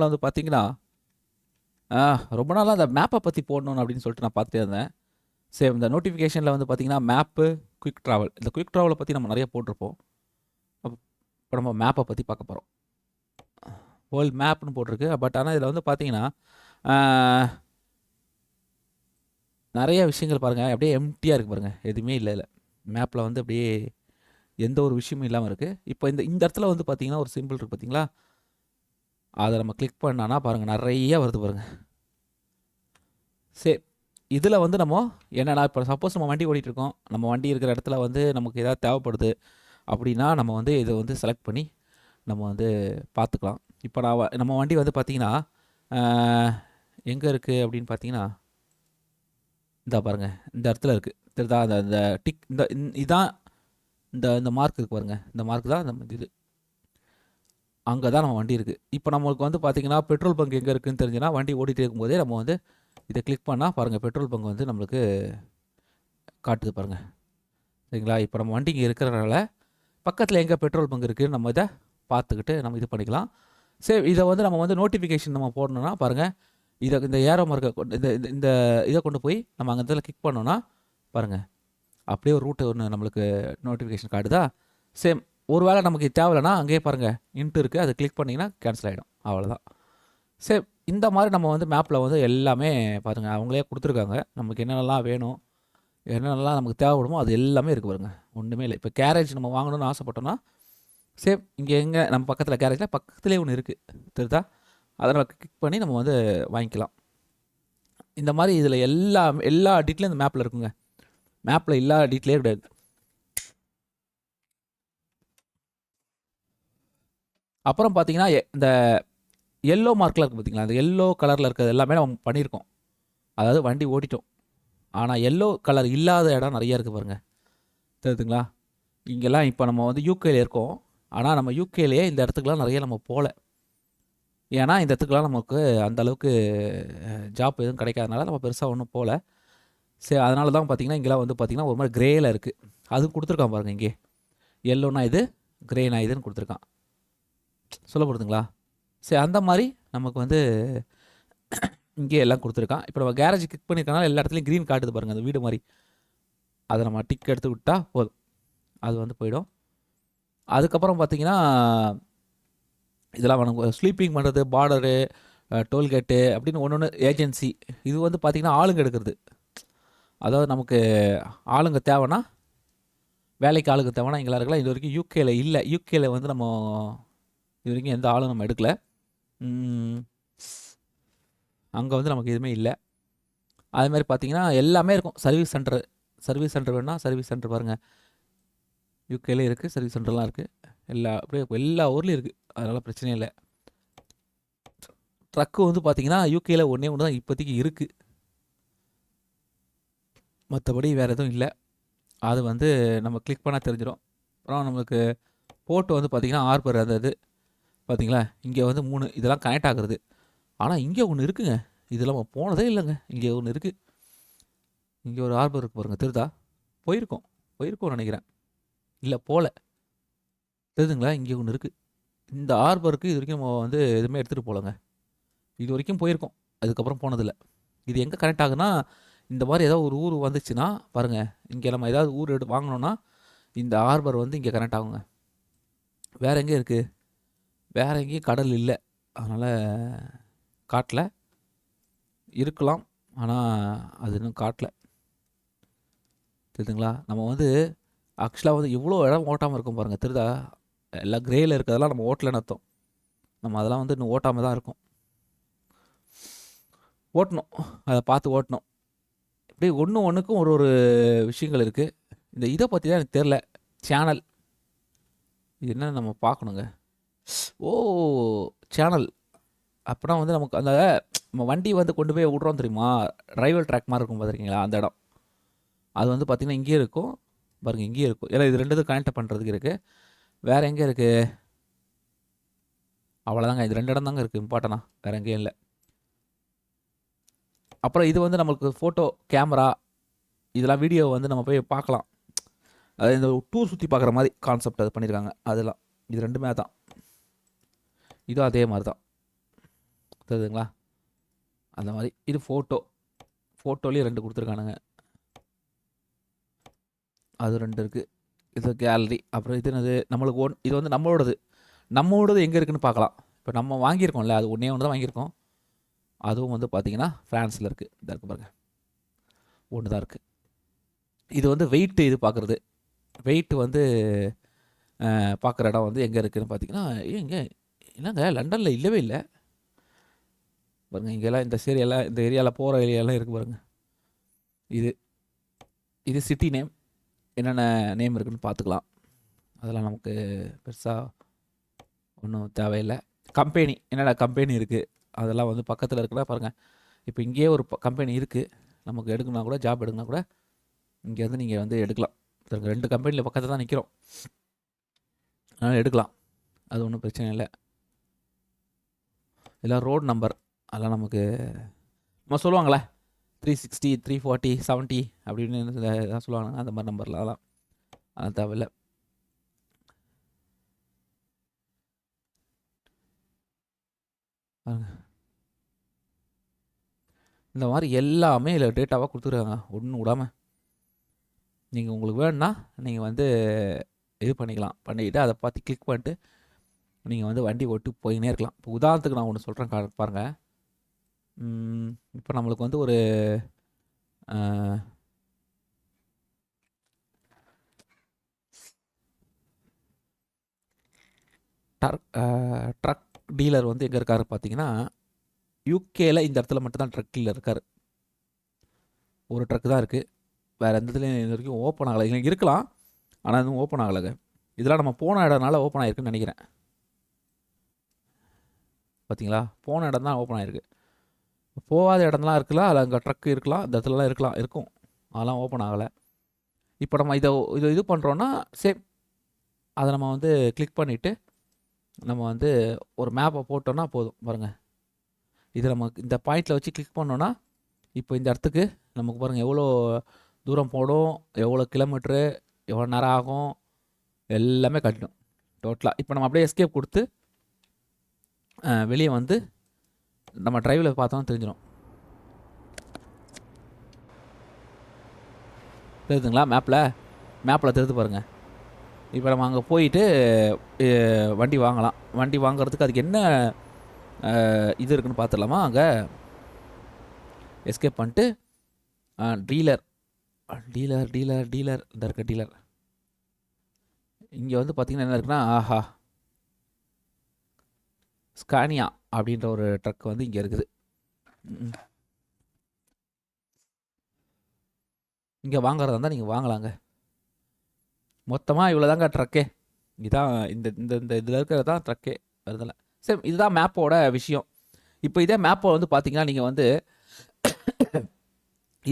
வந்து பார்த்தீங்கன்னா, ஆ ரொம்ப நாளா அந்த மேப்ப பத்தி போடணும் அப்படின்னு சொல்லிட்டு நான் பார்த்துட்டே இருந்தேன். சரி இந்த நோட்டிஃபிகேஷன்ல வந்து பார்த்தீங்கன்னா, மேப்பு, குயிக் ட்ராவல். இந்த குயிக் ட்ராவல பத்தி நம்ம நெறைய போட்டிருப்போம். இப்ப நம்ம மேப்ப பத்தி பார்க்க போறோம். வேர்ல்ட் மேப்னு போட்டிருக்கு. பட் ஆனா இதில வந்து பார்த்தீங்கன்னா, ஆ நெறைய விஷயங்கள் பாருங்க. அப்படியே எம்ப்டியா இருக்கு பாருங்க. எதுவுமே இல்ல இதுல. மேப்ல வந்து அப்படியே எந்த ஒரு விஷயமும் இல்லாம இருக்கு. இப்போ இந்த இந்த இடத்துல வந்து பார்த்தீங்கன்னா, ஒரு சிம்பிள் இருக்கு பார்த்தீங்களா? அத நம்ம கிளிக் பண்ணோம்னா பாருங்க நெறைய வருது பாருங்க. சரி. இதில வந்து நம்ம என்னன்னா, இப்போ சப்போஸ் நம்ம வண்டி ஓட்டிட்டுருக்கோம். நம்ம வண்டி இருக்கிற இடத்துல வந்து நமக்கு ஏதாவது தேவைப்படுது அப்படின்னா, நம்ம வந்து இத வந்து செலக்ட் பண்ணி நம்ம வந்து பார்த்துக்கலாம். இப்போ நம்ம வண்டி வந்து பார்த்தீங்கன்னா, ஆ எங்க இருக்கு அப்படின்னு பார்த்தீங்கன்னா, இந்தா பாருங்க. இந்த இடத்துல இருக்கு. தெரியுதா? அந்த இந்த டிக் இதான் இந்த இந்த மார்க் இருக்கு பாருங்க. இந்த மார்க் தான் நம்ம இது. அங்க தான் நம்ம வண்டி இருக்கு. இப்போ நம்மளுக்கு வந்து பார்த்தீங்கன்னா, பெட்ரோல் பங்க் எங்க இருக்குன்னு தெரிஞ்சுனா, வண்டி ஓட்டிட்டே இருக்கும்போதே நம்ம வந்து இத கிளிக் பண்ணா பாருங்க பெட்ரோல் பங்க் வந்து நம்மளுக்கு காட்டுது பாருங்க. சரிங்களா? இப்போ நம்ம வண்டி இங்க இருக்கிறனால, பக்கத்துல எங்க பெட்ரோல் பங்க் இருக்குன்னு நம்ம இத பார்த்துக்கிட்டு நம்ம இது பண்ணிக்கலாம். சரி இத வந்து நம்ம வந்து நோட்டிஃபிகேஷன் நம்ம போடணும்னா பாருங்க, இந்த ஏரோ மார்க்க இந்த இந்த இந்த இத கொண்டு போய் நம்ம அங்க இடத்துல கிளிக் பண்ணோம்னா, பாருங்க அப்படியே ஒரு ரூட் ஒண்ணு நம்மளுக்கு நோட்டிஃபிகேஷன் காட்டுதா? சேம் ஒரு வேளை நமக்கு இது தேவையில்லனா, அங்கேயே பாருங்க இன்ட் இருக்கு. அத கிளிக் பண்ணீங்கன்னா கேன்சல் ஆயிடும். அவ்வளோதான். சரி இந்த மாரி நம்ம வந்து மேப்ல வந்து எல்லாமே பாருங்க அவங்களே குடுத்துருக்காங்க. நமக்கு என்னென்னலாம் வேணும், என்னென்னலாம் நமக்கு தேவைப்படுமோ அது எல்லாமே இருக்கு பாருங்க. ஒண்ணுமே இல்ல. இப்போ கேரேஜ் நம்ம வாங்கணும்னு ஆசைப்பட்டோம்னா, சேம் இங்க எங்க நம்ம பக்கத்துல கேரேஜ்ல பக்கத்திலேயே ஒண்ணு இருக்கு. தெரியுதா? அத நம்ம கிளிக் பண்ணி நம்ம வந்து வாங்கிக்கலாம். இந்த மாரி இதில எல்லா டீட்டெயிலும் இந்த மேப்ல இருக்குங்க. மேப்ல இல்லாத டீட்டெயிலே கிடையாது. அப்புறம் பார்த்தீங்கன்னா, இந்த எல்லோ மார்க்லாம் இருக்கு பார்த்தீங்களா? அந்த எல்லோ கலர்ல இருக்கிறது எல்லாமே நம்ம பண்ணியிருக்கோம். அதாவது வண்டி ஓட்டிட்டோம். ஆனா எல்லோ கலர் இல்லாத இடம் நெறைய இருக்கு பாருங்க. தெரியுதுங்களா? இங்கெல்லாம் இப்ப நம்ம வந்து யுகேல இருக்கோம். ஆனா நம்ம யுகேலயே இந்த இடத்துக்குலாம் நெறைய நம்ம போல. ஏன்னா இந்த இடத்துக்குலாம் நமக்கு அந்த அளவுக்கு ஜாப் எதுவும் கிடைக்காதனால நம்ம பெருசா ஒண்ணும் போல. சரி அதனால தான் பார்த்தீங்கன்னா, இங்கலாம் வந்து பார்த்தீங்கன்னா, ஒரு மாரி கிரேல இருக்கு. அதுவும் குடுத்துருக்கான் பாருங்க இங்கேயே. எல்லோனா இது, கிரேனா இதுன்னு குடுத்துருக்கான். சொல்லப்படுதுங்களா? சரி அந்த மாரி நமக்கு வந்து இங்கேயே எல்லாம் குடுத்துருக்கான். இப்ப நம்ம கேரேஜ் கிளிக் பண்ணியிருக்கனால எல்லா இடத்துலயும் கிரீன் காட்டுது பாருங்க. அந்த வீடு மாரி. அத நம்ம டிக் எடுத்து விட்டா போதும். அது வந்து போயிடும். அதுக்கப்புறம் பார்த்தீங்கன்னா, இதெல்லாம் நம்ம ஸ்லீப்பிங் பண்றது, பார்டரு, டோல்கேட்டு அப்படின்னு ஒண்ணொண்ணு ஏஜென்சி. இது வந்து பார்த்தீங்கன்னா, ஆளுங்க எடுக்கிறது. அதாவது நமக்கு ஆளுங்க தேவைன்னா, வேலைக்கு ஆளுங்க தேவைன்னா இங்கலாம் இருக்கலாம். இதுவரைக்கும் யுகேல இல்ல. யுகேல வந்து நம்ம இதுவரைக்கும் எந்த ஆளும் நம்ம எடுக்கல. ம். அங்க வந்து நமக்கு எதுவுமே இல்ல. அதே மாரி பார்த்தீங்கன்னா, எல்லாமே இருக்கும். சர்வீஸ் சென்டர் வேணும்னா, சர்வீஸ் சென்டர் பாருங்க. யுகேல இருக்கு. சர்வீஸ் சென்டர்லாம் இருக்கு. அப்படியே எல்லா ஊர்லயும் இருக்கு. அதனால பிரச்சனையே இல்ல. ட்ரக் வந்து பார்த்தீங்கன்னா, யுகேல ஒண்ணே ஒண்ணு தான் இப்போதைக்கு இருக்கு. மத்தபடி வேற எதுவும் இல்ல. அது வந்து நம்ம கிளிக் பண்ணா தெரிஞ்சிரும். அப்புறம் நமக்கு போர்ட் வந்து பார்த்தீங்கன்னா, ஹார்பர் அந்த இது பார்த்தீங்களா? இங்க வந்து 3 இதெல்லாம் கனெக்ட் ஆகுறது. ஆனா இங்க ஒண்ணு இருக்குங்க. இதுல நம்ம போனதே இல்லங்க. இங்க ஒண்ணு இருக்கு. இங்க ஒரு ஹார்பர் இருக்கு பாருங்க. தெரியுதா? போயிருக்கோம். போயிருக்கோம்னு நெனைக்கிறேன். இல்ல போல. தெரியுதுங்களா? இங்க ஒண்ணு இருக்கு. இந்த ஹார்பருக்கு இதுவரைக்கும் நம்ம வந்து எதுவுமே எடுத்துட்டு போலங்க. இதுவரைக்கும் போயிருக்கோம். அதுக்கப்புறம் போனதில்ல. இது எங்க கனெக்ட் ஆகுதுன்னா, இந்த மாரி ஏதாவது ஒரு ஊர் வந்துச்சுன்னா, பாருங்க இங்க நம்ம ஏதாவது ஊர் வாங்கணும்னா, இந்த ஹார்பர் வந்து இங்க கனெக்ட் ஆகுங்க. வேற எங்க இருக்கு? வேற எங்கேயும் கடல் இல்ல. அதனால காட்டல. இருக்கலாம். ஆனா, அது இன்னும் காட்டல. தெரியுதுங்களா? நம்ம வந்து ஆக்சுவலா வந்து எவ்வளோ இடம் ஓட்டாம இருக்கோம் பாருங்க. தெரியுதா? எல்லாம் கிரேல இருக்கிறதெல்லாம் நம்ம ஓட்டலன்னு அர்த்தம். நம்ம அதெல்லாம் வந்து இன்னும் ஓட்டாம தான் இருக்கோம். ஓட்டணும். அத பார்த்து ஓட்டணும். இப்படியே ஒண்ணுக்கும் ஒரு ஒரு விஷயங்கள் இருக்கு. இந்த இத பத்தி தான் எனக்கு தெரியல. சேனல். இது என்னன்னு நம்ம பார்க்கணுங்க. ஓ! சேனல். அப்பனா வந்து நமக்கு அந்த நம்ம வண்டி வந்து கொண்டு போய் விடுறோம் தெரியுமா? ரயில்வே ட்ராக் மாரி இருக்கும் பார்த்துருக்கீங்களா? அந்த இடம். அது வந்து பார்த்தீங்கன்னா, இங்கேயே இருக்கும். பாருங்க இங்கேயே இருக்கும். ஏன்னா இது 2 இதும் கனெக்ட் பண்றதுக்கு இருக்கு. வேற எங்க இருக்கு? அவ்வளோதாங்க. இது 2 இடம் தாங்க இருக்கு இம்பார்ட்டனா. வேற எங்கேயும் இல்ல. அப்புறம் இது வந்து நமக்கு ஃபோட்டோ, கேமரா இதெல்லாம் வீடியோ வந்து நம்ம போய் பார்க்கலாம். அதாவது இந்த டூர் சுத்தி பார்க்குற மாரி கான்செப்ட் அது பண்ணியிருக்காங்க. அதெல்லாம். இது 2மே அதான். இதுவும் அதே மாரி தான். தெரியுதுங்களா? அந்த மாதிரி. இது ஃபோட்டோலேயே 2 குடுத்துருக்கானுங்க. அது 2 இருக்கு. இது கேலரி. அப்புறம் இது என்னது? நம்மளுக்கு இது வந்து நம்மளோடது. நம்மளோடது எங்கே இருக்குன்னு பார்க்கலாம். இப்போ நம்ம வாங்கியிருக்கோம்ல, அது ஒண்ணே ஒன்று தான் வாங்கியிருக்கோம். அதுவும் வந்து பார்த்தீங்கன்னா, ஃப்ரான்ஸில் இருக்குது. இதா இருக்கு பாருங்க. ஒன்று தான் இருக்குது. இது வந்து வெயிட் இது பார்க்குறது. வெயிட் வந்து பார்க்குற இடம் வந்து எங்கே இருக்குதுன்னு பார்த்தீங்கன்னா, எங்கே என்னங்க லண்டனில் இல்லவே இல்லை பாருங்க. இங்கெல்லாம் இந்த ஏரியாவில் போகிற ஏரியாலாம் இருக்குது பாருங்க. இது இது சிட்டி நேம். என்னென்ன நேம் இருக்குன்னு பார்த்துக்கலாம். அதெல்லாம் நமக்கு பெருசாக ஒன்றும் தேவையில்லை. கம்பெனி என்னென்ன கம்பெனி இருக்குது அதெல்லாம் வந்து பக்கத்தில் இருக்குன்னா பாருங்கள். இப்போ இங்கேயே ஒரு கம்பெனி இருக்குது. நமக்கு எடுக்கணும்னா கூட, ஜாப் எடுக்கணும்னா கூட இங்கேருந்து நீங்கள் வந்து எடுக்கலாம். 2 கம்பெனியில் பக்கத்தில் தான் நிற்கிறோம். அதனால் எடுக்கலாம். அது ஒன்றும் பிரச்சனை இல்லை. இல்லை ரோடு நம்பர் அதெல்லாம் நமக்கு நம்ம சொல்லுவாங்களே 360 340 70 அப்படின்னு இதான் சொல்லுவாங்க. அந்த மாதிரி நம்பரில் அதெல்லாம் தேவையில்லை. இந்த மாதிரி எல்லாமே இதில் டேட்டாவாக கொடுத்துருக்காங்க, ஒன்றும் விடாமல். நீங்கள் உங்களுக்கு வேணும்னா நீங்கள் வந்து இது பண்ணிக்கிட்டு அதை பார்த்து கிளிக் பண்ணிட்டு நீங்கள் வந்து வண்டி ஓட்டு போயினே இருக்கலாம். இப்போ உதாரணத்துக்கு நான் ஒன்று சொல்கிறேன் பாருங்கள். இப்போ நம்மளுக்கு வந்து ஒரு ட்ரக் டீலர் வந்து எங்கே இருக்காரு பார்த்தீங்கன்னா, யூகேயில் இந்த இடத்துல மட்டும்தான் ட்ரக் டீலர் இருக்கார். ஒரு ட்ரக் தான் இருக்குது. வேறு எந்த இதுலேயும் இது வரைக்கும் ஓப்பன் ஆகலை. இங்கே இருக்கலாம், ஆனால் எதுவும் ஓப்பன் ஆகலைங்க. இதெல்லாம் நம்ம போன இடம்னால ஓப்பன் ஆகிருக்குன்னு நினைக்கிறேன். பார்த்தீங்களா, போன இடம் தான் ஓப்பன் ஆகிருக்கு. போகாத இடம்லாம் இருக்கலாம், அதில் அங்கே ட்ரக் இருக்கலாம், இந்த இடத்துலலாம் இருக்கும். அதெல்லாம் ஓப்பன் ஆகலை. இப்போ நம்ம இது பண்ணுறோன்னா சேம் அதை நம்ம வந்து கிளிக் பண்ணிவிட்டு நம்ம வந்து ஒரு மேப்பை போட்டோன்னா போதும் பாருங்கள். இது நமக்கு இந்த பாயிண்டில் வச்சு கிளிக் பண்ணோன்னா இப்போ இந்த இடத்துக்கு நமக்கு பாருங்கள் எவ்வளோ தூரம் போடும், எவ்வளோ கிலோமீட்ரு, எவ்வளோ நேரம் ஆகும், எல்லாமே காட்டிடும் டோட்டலாக. இப்போ நம்ம அப்படியே எஸ்கேப் கொடுத்து வெளியே வந்து நம்ம டிரைவில் பார்த்தோம்னா தெரிஞ்சிடும். தெரியுதுங்களா? மேப்பில் தெரிஞ்சு பாருங்கள். இப்போ நம்ம அங்கே போயிட்டு வண்டி வாங்கலாம். வண்டி வாங்குறதுக்கு அதுக்கு என்ன இது இருக்குன்னு பார்த்துடலாமா? அங்கே எஸ்கேப் பண்ணிட்டு டீலர் இந்த இருக்க டீலர். இங்கே வந்து பார்த்திங்கன்னா என்ன இருக்குன்னா, ஆஹா ஸ்கானியா அப்படின்ற ஒரு ட்ரக் வந்து இங்கே இருக்குது. இங்கே வாங்குறதா இருந்தால் நீங்கள் வாங்கலாங்க. மொத்தமாக இவ்வளோ தாங்க ட்ரக்கே. இதுதான் இந்த இந்த இந்த இதில் இருக்கிறது தான் ட்ரக்கே வருதில்ல. சரி, இதுதான் மேப்போட விஷயம். இப்போ இதே மேப்பை வந்து பார்த்தீங்கன்னா நீங்கள் வந்து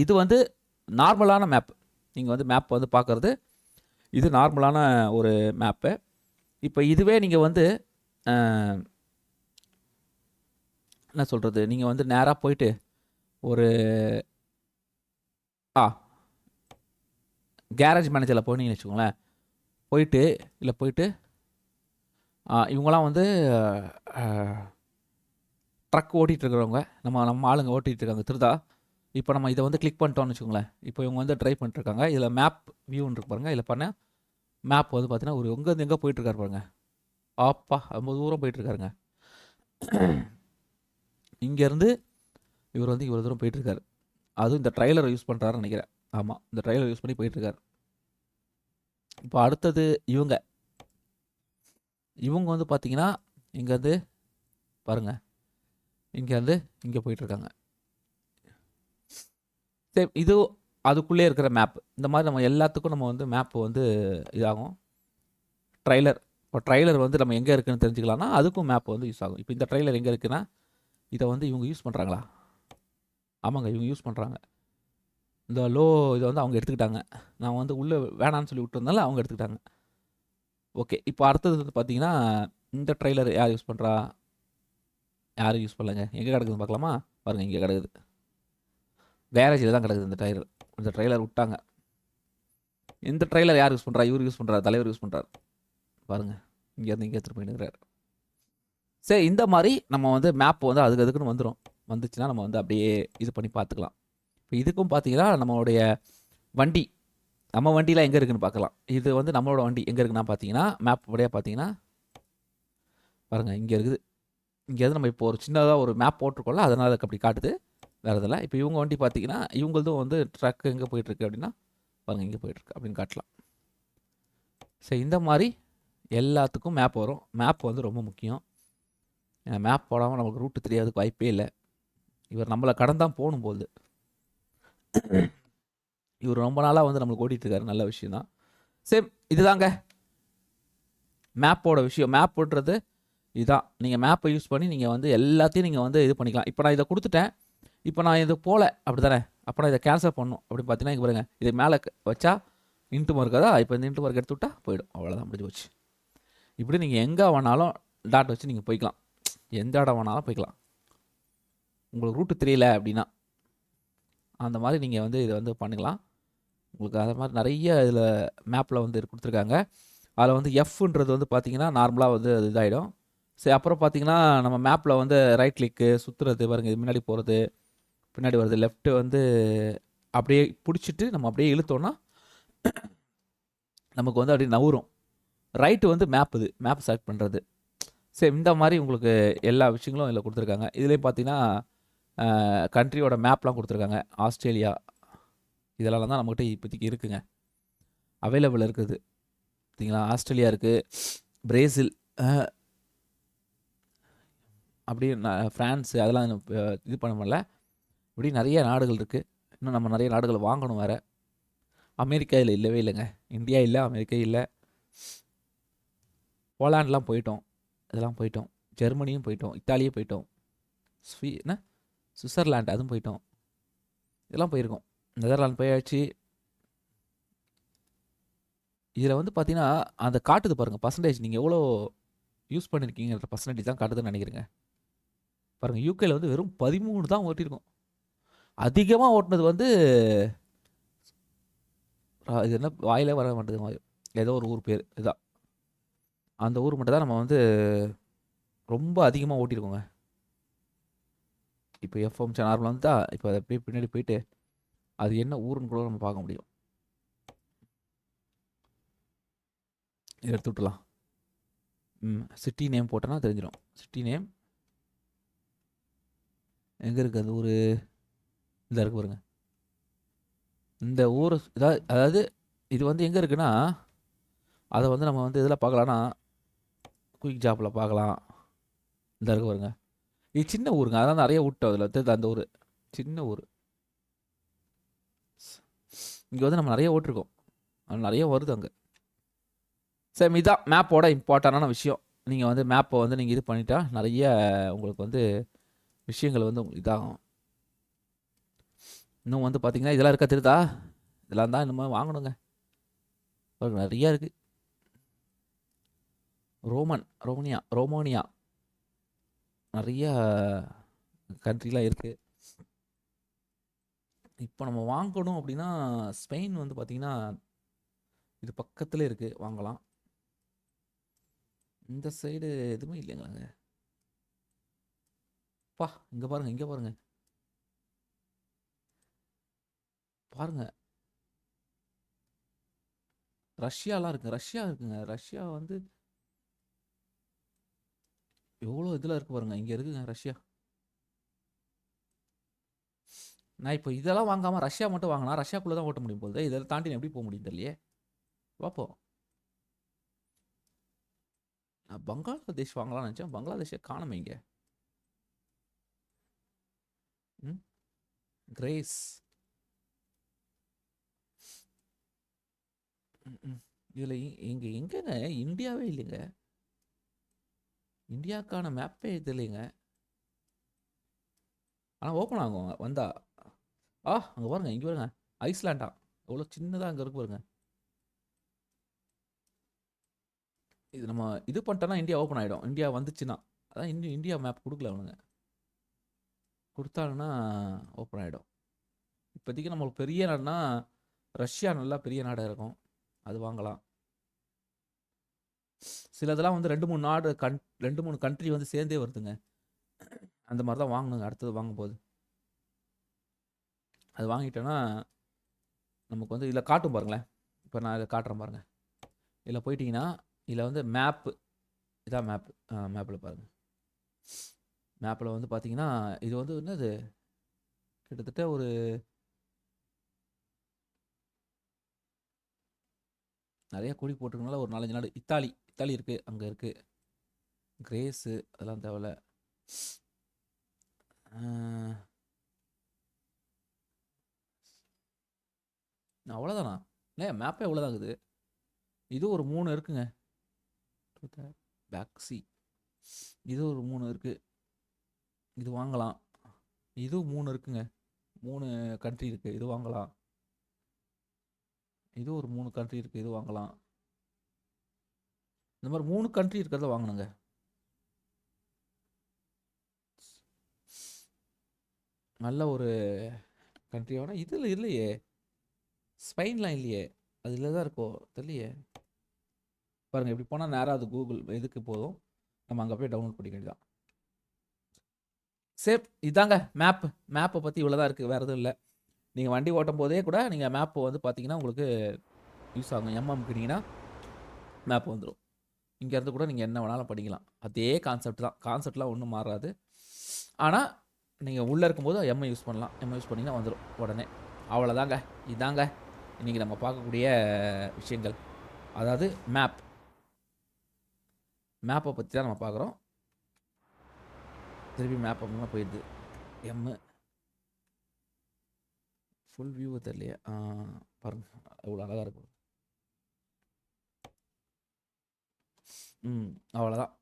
இது வந்து நார்மலான மேப். நீங்கள் வந்து மேப் வந்து பார்க்குறது இது நார்மலான ஒரு மேப்பு. இப்போ இதுவே நீங்கள் வந்து என்ன சொல்கிறது, நீங்கள் வந்து நேராக போயிட்டு ஒரு கேரேஜ் மேனேஜரில் போனீங்கன்னு வச்சுக்கோங்களேன். போயிட்டு இவங்களாம் வந்து ட்ரக் ஓட்டிகிட்ருக்கிறவங்க, நம்ம ஆளுங்க ஓட்டிகிட்ருக்காங்க திருதா. இப்போ நம்ம இதை வந்து கிளிக் பண்ணிட்டோம்னு வச்சுக்கோங்களேன். இப்போ இவங்க வந்து ட்ரைவ் பண்ணிட்டுருக்காங்க. இதில் மேப் வியூன்னு இருக்கு பாருங்கள். இதில் பண்ண மேப் வந்து பார்த்தீங்கன்னா ஒரு எங்கே போயிட்டுருக்காரு பாருங்க. அப்பா ரொம்ப தூரம் போயிட்டுருக்காருங்க. இங்கேருந்து இவர் வந்து இவ்வளோ தூரம் போயிட்டுருக்காரு. அதுவும் இந்த ட்ரைலரை யூஸ் பண்ணுறாருன்னு நினைக்கிறேன். ஆமாம், இந்த ட்ரைலர் யூஸ் பண்ணி போயிட்டுருக்காரு. இப்போ அடுத்தது இவங்க வந்து பார்த்தீங்கன்னா இங்கேருந்து பாருங்கள், இங்கேருந்து இங்கே போயிட்டுருக்காங்க. சரி, இது அதுக்குள்ளே இருக்கிற மேப். இந்த மாதிரி நம்ம எல்லாத்துக்கும் நம்ம வந்து மேப்பு வந்து இதாகும். இப்போ ட்ரைலர் வந்து நம்ம எங்கே இருக்குதுன்னு தெரிஞ்சுக்கலாம்னா அதுக்கும் மேப் வந்து யூஸ் ஆகும். இப்போ இந்த ட்ரைலர் எங்கே இருக்குன்னா இதை வந்து இவங்க யூஸ் பண்ணுறாங்களா? ஆமாங்க, இவங்க யூஸ் பண்ணுறாங்க. இந்த இதை வந்து அவங்க எடுத்துக்கிட்டாங்க. நான் வந்து உள்ளே வேணான்னு சொல்லி விட்டுருந்தால அவங்க எடுத்துக்கிட்டாங்க. ஓகே, இப்போ அடுத்தது வந்து பார்த்தீங்கன்னா இந்த ட்ரைலர் யார் யூஸ் பண்ணுறா? யாரும் யூஸ் பண்ணலைங்க. எங்கே கிடக்குதுன்னு பார்க்கலாமா? பாருங்கள், இங்கே கிடக்குது. கேரேஜில் தான் கிடக்குது இந்த ட்ரைலர் விட்டாங்க. இந்த ட்ரைலர் யார் யூஸ் பண்ணுறா? இவர் யூஸ் பண்ணுறாரு, தலைவர் யூஸ் பண்ணுறாரு. பாருங்கள், இங்கேருந்து இங்கே எடுத்துகிட்டு போயினுக்கிறார். சரி, இந்த மாதிரி நம்ம வந்து மேப் வந்து அதுக்குன்னு வந்துடும். வந்துச்சுன்னா நம்ம வந்து அப்படியே இது பண்ணி பார்த்துக்கலாம். இப்போ இதுக்கும் பார்த்தீங்கன்னா நம்மளுடைய வண்டி, நம்ம வண்டிலாம் எங்கே இருக்குன்னு பார்க்கலாம். இது வந்து நம்மளோட வண்டி எங்கே இருக்குன்னா பார்த்தீங்கன்னா, மேப் வழியாக பார்த்தீங்கன்னா பாருங்கள் இங்கே இருக்குது. இங்கேருந்து நம்ம இப்போ ஒரு சின்னதாக ஒரு மேப் போட்டிருக்கோம்ல, அதனால் அதுக்கு அப்படி காட்டுது, வேறு இதில். இப்போ இவங்க வண்டி பார்த்தீங்கன்னா இவங்களதும் வந்து ட்ரக் எங்கே போயிட்டுருக்கு அப்படின்னா பாருங்கள் இங்கே போயிட்டுருக்கு அப்படின்னு காட்டலாம். சரி, இந்த மாதிரி எல்லாத்துக்கும் மேப் வரும். மேப் வந்து ரொம்ப முக்கியம். மேப் போடாமல் நமக்கு ரூட்டு தெரியாதுக்கு வாய்ப்பே இல்லை. இவர் நம்மளை கடன் தான் போகணும் போகுது. இவர் ரொம்ப நாளாக வந்து நம்மளுக்கு ஓட்டிகிட்ருக்காரு, நல்ல விஷயம் தான். சேம் இதுதாங்க மேப்போட விஷயம். மேப்புன்றது இதுதான். நீங்கள் மேப்பை யூஸ் பண்ணி நீங்கள் வந்து எல்லாத்தையும் நீங்கள் வந்து இது பண்ணிக்கலாம். இப்போ நான் இதை கொடுத்துட்டேன், இப்போ நான் இது போகல அப்படி தானே, அப்போ நான் இதை கேன்சல் பண்ணணும் அப்படின்னு பார்த்தீங்கன்னா இங்கே பாருங்க, இதை மேலே வச்சா இன்ட்டு மார்க்காதா, இப்போ இந்த இன்ட்டு மார்க் எடுத்து விட்டா போயிடும், அவ்வளோதான், முடிஞ்சு போச்சு. இப்படி நீங்கள் எங்கே வேணாலும் டாட் வச்சு நீங்கள் போய்க்கலாம், எந்த இடம் வேணாலும் போய்க்கலாம். உங்களுக்கு ரூட்டு தெரியல அப்படின்னா அந்த மாதிரி நீங்கள் வந்து இதை வந்து பண்ணிக்கலாம். உங்களுக்கு அது மாதிரி நிறைய இதில் மேப்பில் வந்து கொடுத்துருக்காங்க. அதில் வந்து எஃப்ன்றது வந்து பார்த்தீங்கன்னா நார்மலாக வந்து அது இதாகிடும். சரி, அப்புறம் பார்த்தீங்கன்னா நம்ம மேப்பில் வந்து ரைட் கிளிக்கு சுற்றுறது பாருங்கள், இது முன்னாடி போகிறது பின்னாடி வருது, லெஃப்ட்டு வந்து அப்படியே பிடிச்சிட்டு நம்ம அப்படியே இழுத்தோன்னா நமக்கு வந்து அப்படியே நவுரும். ரைட்டு வந்து மேப், இது மேப் செலக்ட் பண்ணுறது. சரி, இந்த மாதிரி உங்களுக்கு எல்லா விஷயங்களும் இதில் கொடுத்துருக்காங்க. இதுலேயும் பார்த்தீங்கன்னா கண்ட்ரியோட மேப்லாம் கொடுத்துருக்காங்க. ஆஸ்திரேலியா இதெல்லாம் தான் நம்மகிட்ட இப்போதைக்கு இருக்குங்க, அவைலபிள் இருக்குது. பார்த்தீங்களா, ஆஸ்திரேலியா இருக்குது, பிரேசில், அப்படி ஃப்ரான்ஸு, அதெல்லாம் இது பண்ண முடியல. இப்படி நிறைய நாடுகள் இருக்குது. இன்னும் நம்ம நிறைய நாடுகள் வாங்கணும் வேறு. அமெரிக்கா இதில் இல்லவே இல்லைங்க. இந்தியா இல்லை, அமெரிக்கா இல்லை. போலாண்ட்லாம் போயிட்டோம், இதெல்லாம் போயிட்டோம். ஜெர்மனியும் போயிட்டோம், இத்தாலியும் போயிட்டோம், என்ன சுவிட்சர்லாண்ட் அதுவும் போயிட்டோம், இதெல்லாம் போயிருக்கோம். நெதர்லாண்ட் போயாச்சு. இதில் வந்து பார்த்தீங்கன்னா அந்த காட்டுது பாருங்கள் பர்சன்டேஜ், நீங்கள் எவ்வளோ யூஸ் பண்ணியிருக்கீங்கிற பர்சன்டேஜ் தான் காட்டுதுன்னு நினைக்கிறேங்க. பாருங்கள், யூகேல வந்து வெறும் 13 தான் ஓட்டியிருக்கோம். அதிகமாக ஓட்டினது வந்து இது என்ன வாயிலே வர மாட்டேது, ஏதோ ஒரு ஊர் பேர் இதுதான். அந்த ஊர் மட்டும் தான் நம்ம வந்து ரொம்ப அதிகமாக ஓட்டியிருக்கோங்க. இப்போ எஃப்எம் நார்மலாக வந்து தான், இப்போ அதை அப்படியே பின்னாடி போயிட்டு அது என்ன ஊருன்னு கூட நம்ம பார்க்க முடியும். இதை எடுத்து விட்டுலாம். சிட்டி நேம் போட்டோன்னா தெரிஞ்சிடும். சிட்டி நேம் எங்கே இருக்குது அந்த ஊர், இந்த இருக்கு பாருங்க. இந்த ஊர் அதாவது இது வந்து எங்கே இருக்குன்னா, அதை வந்து நம்ம வந்து இதில் பார்க்கலான்னா குயிக் ஜாப்பில் பார்க்கலாம். இந்த இருக்கு பாருங்க, இது சின்ன ஊருங்க, அதான் நிறைய விட்டோம் அதில் தெரியுது. அந்த ஊர் சின்ன ஊர். இங்கே வந்து நம்ம நிறைய ஓட்டிருக்கோம், நிறைய வருது அங்கே. சரி, இதான் மேப்போட இம்பார்ட்டண்டான விஷயம். நீங்கள் வந்து மேப்பை வந்து நீங்கள் இது பண்ணிட்டா நிறைய உங்களுக்கு வந்து விஷயங்கள் வந்து உங்களுக்கு இதாகும். இன்னும் வந்து பார்த்தீங்கன்னா இதெல்லாம் இருக்கா தெரியுதா, இதெல்லாம் தான் இன்னும் வாங்கணுங்க, நிறையா இருக்குது. ரோமோனியா நிறைய கண்ட்ரிலாம் இருக்குது. இப்போ நம்ம வாங்கணும் அப்படின்னா ஸ்பெயின் வந்து பார்த்தீங்கன்னா இது பக்கத்தில் இருக்குது, வாங்கலாம். இந்த சைடு எதுவுமே இல்லைங்களாங்க. பா, இங்கே பாருங்கள், இங்கே பாருங்கள், பாருங்கள், ரஷ்யாலாம் இருக்குது. ரஷ்யா இருக்குங்க, ரஷ்யா வந்து எவ்வளோ இதில் இருக்குது பாருங்கள், இங்கே இருக்குங்க ரஷ்யா. நான் இப்போ இதெல்லாம் வாங்காமல் ரஷ்யா மட்டும் வாங்கினா ரஷ்யாக்குள்ளே தான் ஓட்ட முடியும் போகுது. இதெல்லாம் தாண்டி எப்படி போக முடியும் தெரியலையே. பார்ப்போம். நான் பங்களாதேஷ் வாங்கலாம்னு நினச்சேன், பங்களாதேஷை காணுமே இங்கே. கிரேஸ் இதில் இங்கே எங்கேங்க இந்தியாவே இல்லைங்க, இந்தியாவுக்கான மேப்பே இது இல்லைங்க. ஆனால் ஓப்பன் ஆகுங்க வந்தா. அங்கே பாருங்க, இங்கே பாருங்க, ஐஸ்லாண்டா எவ்வளோ சின்னதாக அங்கே இருக்கு பாருங்க. இது நம்ம இது பண்ணிட்டோன்னா இந்தியா ஓப்பன் ஆகிடும். இந்தியா வந்துச்சுன்னா அதான் இந்தியா மேப் கொடுக்கல அவனுங்க, கொடுத்தாங்கன்னா ஓப்பன் ஆகிடும். இப்போதைக்கு நம்மளுக்கு பெரிய நாடுனா ரஷ்யா நல்லா பெரிய நாடாக இருக்கும், அது வாங்கலாம். சிலதெல்லாம் வந்து 2, 3 நாடு 2, 3 கண்ட்ரி வந்து சேர்ந்தே வருதுங்க. அந்த மாரி தான் வாங்கணுங்க அடுத்தது வாங்கும்போது. அது வாங்கிட்டோன்னா, நமக்கு வந்து இதில காட்டும் பாருங்களேன். இப்ப நான் இத காட்டுறேன் பாருங்க. இதில போயிட்டீங்கன்னா, இதில வந்து மேப்பு இதான் மேப்பு. மேப்ல பாருங்க. மேப்ல வந்து பார்த்தீங்கன்னா, இது வந்து என்னது கிட்டத்தட்ட ஒரு நெறைய கொடி போட்டிருக்கனால ஒரு 4, 5 நாடு. இத்தாலி இருக்கு. அங்க இருக்கு. கிரேஸு அதெல்லாம் தேவையில்ல. அ அவ்வளோதானா? ஏன் மேப்பே இவ்வளோதான் இருக்குது. இது ஒரு 3 இருக்குங்க. Pack C. இது ஒரு 3 இருக்கு. இது வாங்கலாம். இதுவும் 3 இருக்குங்க. 3 கண்ட்ரி இருக்கு. இது வாங்கலாம். இது ஒரு 3 கண்ட்ரி இருக்கு. இது வாங்கலாம். இந்த மாரி 3 கண்ட்ரி இருக்கிறத வாங்கணுங்க. நல்ல ஒரு கண்ட்ரி ஆனா இதுல இல்லையே. ஸ்பெயின்லாம் இல்லையே. அது இதுல தான் இருக்கோ? தெர்லையே. பாருங்க இப்படி போனா நேரா அது கூகுள் இதுக்கு போதும். நம்ம அங்க போய் டவுன்லோட் பண்ணிக்க வேண்டியது தான். சேம் இதாங்க மேப். மேப்ப பத்தி இவ்வளோ தான் இருக்கு. வேற எதுவும் இல்ல. நீங்க வண்டி ஓட்டும்போதே கூட நீங்க மேப் வந்து பார்த்தீங்கன்னா, உங்களுக்கு யூஸ் ஆகும். அமுக்குனீங்கன்னா மேப் வந்துரும். இங்கேருந்து கூட நீங்க என்ன வேணாலும் படிக்கலாம். அதே கான்செப்ட் தான். கான்செப்ட்லாம் ஒண்ணும் மாறாது. ஆனா, நீங்க உள்ள இருக்கும்போது யூஸ் பண்ணலாம். யூஸ் பண்ணீங்கன்னா வந்துரும் உடனே. அவ்வளோதாங்க. இதாங்க இன்னைக்கு நம்ம பார்க்கக்கூடிய விஷயங்கள். அதாவது மேப். மேப்ப பத்தி தான் நம்ம பார்க்குறோம். திருப்பி மேப் அப்படின்னா போயிடுது. எம் ஃபுல் வியூ தெரியலையே. பாருங்க. எவ்வளோ அழகா இருக்கு. அவ்வளோதான்.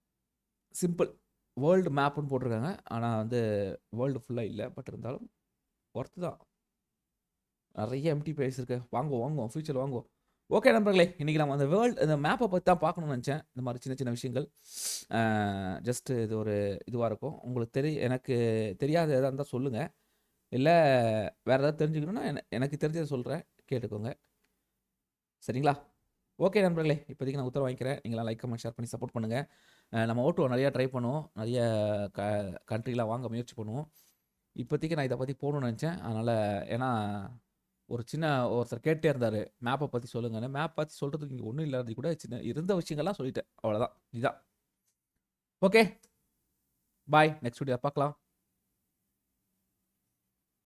சிம்பிள். வேர்ல்டு மேப்புன்னு போட்டிருக்காங்க. ஆனா வந்து வேர்ல்டு ஃபுல்லா இல்ல. பட் இருந்தாலும் ஒர்த் தான். நெறைய எம்ப்டி பிளேஸ் இருக்கு. வாங்குவோம். ஃபியூச்சர்ல வாங்குவோம். ஓகே நண்பர்களே, இன்னைக்கு நம்ம அந்த இந்த மேப்ப பத்தி தான் பார்க்கணும்னு நெனச்சேன். இந்த மாரி சின்ன சின்ன விஷயங்கள். ஜஸ்ட் இது ஒரு இதுவா இருக்கும். உங்களுக்கு எனக்கு தெரியாத எதா இருந்தா சொல்லுங்க. இல்ல வேற ஏதாவது தெரிஞ்சுக்கணும்னா எனக்கு தெரிஞ்சத சொல்றேன். கேட்டுக்கோங்க. சரிங்களா? ஓகே நண்பர்களே, இப்போதைக்கு நான் உத்தரவு வாங்கிக்கிறேன். நீங்கலாம் லைக், கமெண்ட், ஷேர் பண்ணி சப்போர்ட் பண்ணுங்க. நம்ம ஓட்டுவோம். நெறையா ட்ரை பண்ணுவோம். நெறைய க கண்ட்ரிலாம் வாங்க முயற்சி பண்ணுவோம். இப்போதைக்கு நான் இத பத்தி போடணும்னு நெனச்சேன். அதனால ஏன்னா, ஒருத்தர் கேட்டே இருந்தாரு. மேப்ப பத்தி சொல்லுங்கன்னு. மேப் பத்தி சொல்றதுக்கு இங்க ஒண்ணும் இல்லாதது கூட இருந்த விஷயங்கள்லாம் சொல்லிட்டேன். அவ்வளோதான். இதான். ஓகே. பாய். நெக்ஸ்ட் வீடியோல பார்க்கலாம்.